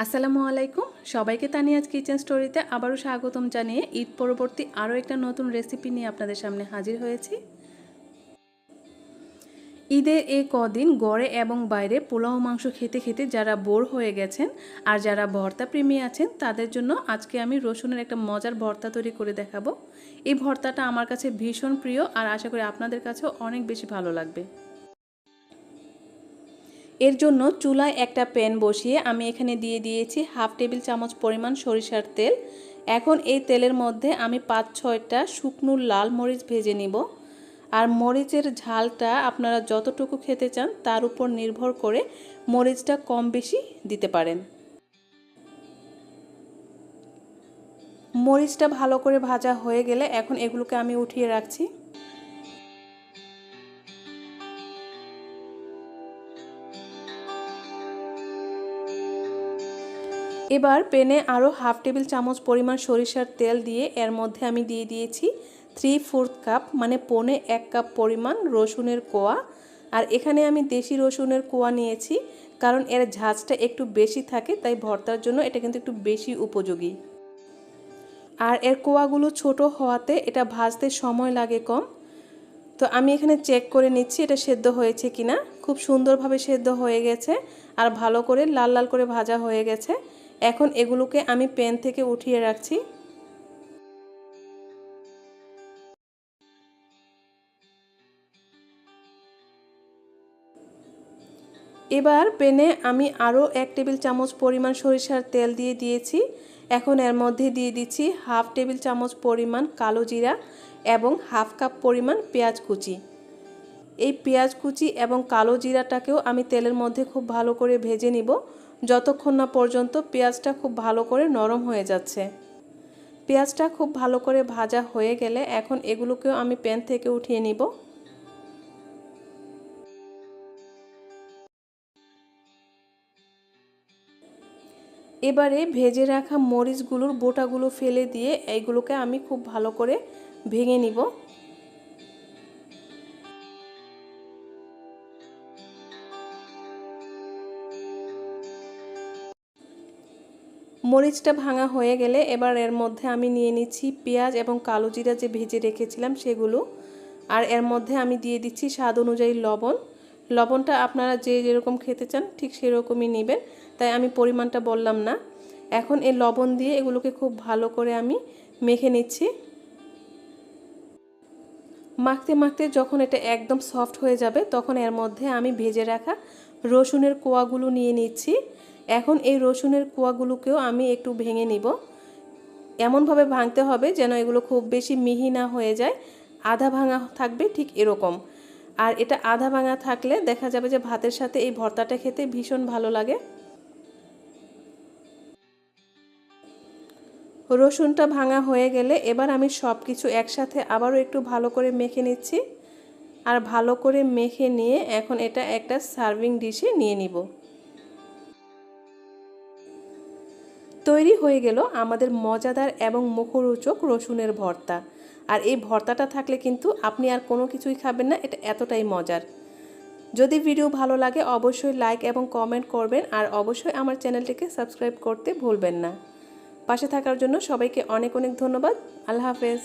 আসসালামু আলাইকুম সবাইকে তানিয়াজ কিচেন স্টোরিতে আবারও স্বাগতম জানিয়ে ঈদ পরবর্তী আরও একটা নতুন রেসিপি নিয়ে আপনাদের সামনে হাজির হয়েছি। ঈদের এই কদিন গড়ে এবং বাইরে পোলাও মাংস খেতে খেতে যারা বোর হয়ে গেছেন আর যারা ভর্তা প্রেমী আছেন তাদের জন্য আজকে আমি রসুনের একটা মজার ভর্তা তৈরি করে দেখাবো। এই ভর্তাটা আমার কাছে ভীষণ প্রিয় আর আশা করি আপনাদের কাছেও অনেক বেশি ভালো লাগবে। এর জন্য চুলায় একটা প্যান বসিয়ে আমি এখানে দিয়ে দিয়েছি হাফ টেবিল চামচ পরিমাণ সরিষার তেল। এখন এই তেলের মধ্যে আমি 5-6টা শুকনো লাল মরিচ ভেজে নিব। আর মরিচের ঝালটা আপনারা যতটুকু খেতে চান তার উপর নির্ভর করে মরিচটা কম বেশি দিতে পারেন। মরিচটা ভালো করে ভাজা হয়ে গেলে এখন এগুলোকে আমি উঠিয়ে রাখছি। এবার প্যানে আরও হাফ টেবিল চামচ পরিমাণ সরিষার তেল দিয়ে এর মধ্যে আমি দিয়ে দিয়েছি 3/4 কাপ মানে 1.25 কাপ পরিমাণ রসুনের কোয়া। আর এখানে আমি দেশি রসুনের কোয়া নিয়েছি কারণ এর ঝাঁজটা একটু বেশি থাকে, তাই ভর্তার জন্য এটা কিন্তু একটু বেশি উপযোগী। আর এর কোয়াগুলো ছোট হওয়াতে এটা ভাজতে সময় লাগে কম। তো আমি এখানে চেক করে নিচ্ছি এটা সেদ্ধ হয়েছে কিনা। খুব সুন্দরভাবে সেদ্ধ হয়ে গেছে আর ভালো করে লাল লাল করে ভাজা হয়ে গেছে। এখন এগুলোকে আমি প্যান থেকে উঠিয়ে রাখছি। এবার প্যানে আমি আরও 1 টেবিল চামচ পরিমাণ সরিষার তেল দিয়ে দিয়েছি। এখন এর মধ্যে দিয়ে দিচ্ছি হাফ টেবিল চামচ পরিমাণ কালো জিরা এবং হাফ কাপ পরিমাণ পেঁয়াজ কুচি। এই পেঁয়াজ কুচি এবং কালো জিরাটাকেও আমি তেলের মধ্যে খুব ভালো করে ভেজে নিব যতক্ষণ না পর্যন্ত পেঁয়াজটা খুব ভালো করে নরম হয়ে যাচ্ছে। পেঁয়াজটা খুব ভালো করে ভাজা হয়ে গেলে এখন এগুলোকেও আমি প্যান থেকে উঠিয়ে নিব। এবারে ভেজে রাখা মরিচগুলোর বোটাগুলো ফেলে দিয়ে এইগুলোকে আমি খুব ভালো করে ভেঙে নিব। মরিচটা ভাঙা হয়ে গেলে এবার এর মধ্যে আমি নিয়ে নিচ্ছি পেঁয়াজ এবং কালো জিরা যে ভেজে রেখেছিলাম সেগুলো। আর এর মধ্যে আমি দিয়ে দিচ্ছি স্বাদ অনুযায়ী লবণ। লবণটা আপনারা যে যেরকম খেতে চান ঠিক সেরকমই নেবেন, তাই আমি পরিমাণটা বললাম না। এখন এই লবণ দিয়ে এগুলোকে খুব ভালো করে আমি মেখে নিচ্ছি। মাখতে মাখতে যখন এটা একদম সফট হয়ে যাবে তখন এর মধ্যে আমি ভেজে রাখা রসুনের কোয়াগুলো নিয়ে নিচ্ছি। এখন এই রসুনের কোয়াগুলোকেও আমি একটু ভেঙে নিব। এমনভাবে ভাঙতে হবে যেন এগুলো খুব বেশি মিহি না হয়ে যায়, আধা ভাঙা থাকবে ঠিক এরকম। আর এটা আধা ভাঙা থাকলে দেখা যাবে যে ভাতের সাথে এই ভর্তাটা খেতে ভীষণ ভালো লাগে। রসুনটা ভাঙা হয়ে গেলে এবার আমি সব কিছু একসাথে আবারও একটু ভালো করে মেখে নিচ্ছি। আর ভালো করে মেখে নিয়ে এখন এটা একটা সার্ভিং ডিশে নিয়ে নিব। তৈরি হয়ে গেল আমাদের মজাদার এবং মুখরোচক রসুনের ভর্তা। আর এই ভর্তাটা থাকলে কিন্তু আপনি আর কোনো কিছুই খাবেন না, এটা এতটাই মজার। যদি ভিডিও ভালো লাগে অবশ্যই লাইক এবং কমেন্ট করবেন আর অবশ্যই আমার চ্যানেলটিকে সাবস্ক্রাইব করতে ভুলবেন না। পাশে থাকার জন্য সবাইকে অনেক অনেক ধন্যবাদ। আল্লাহ হাফেজ।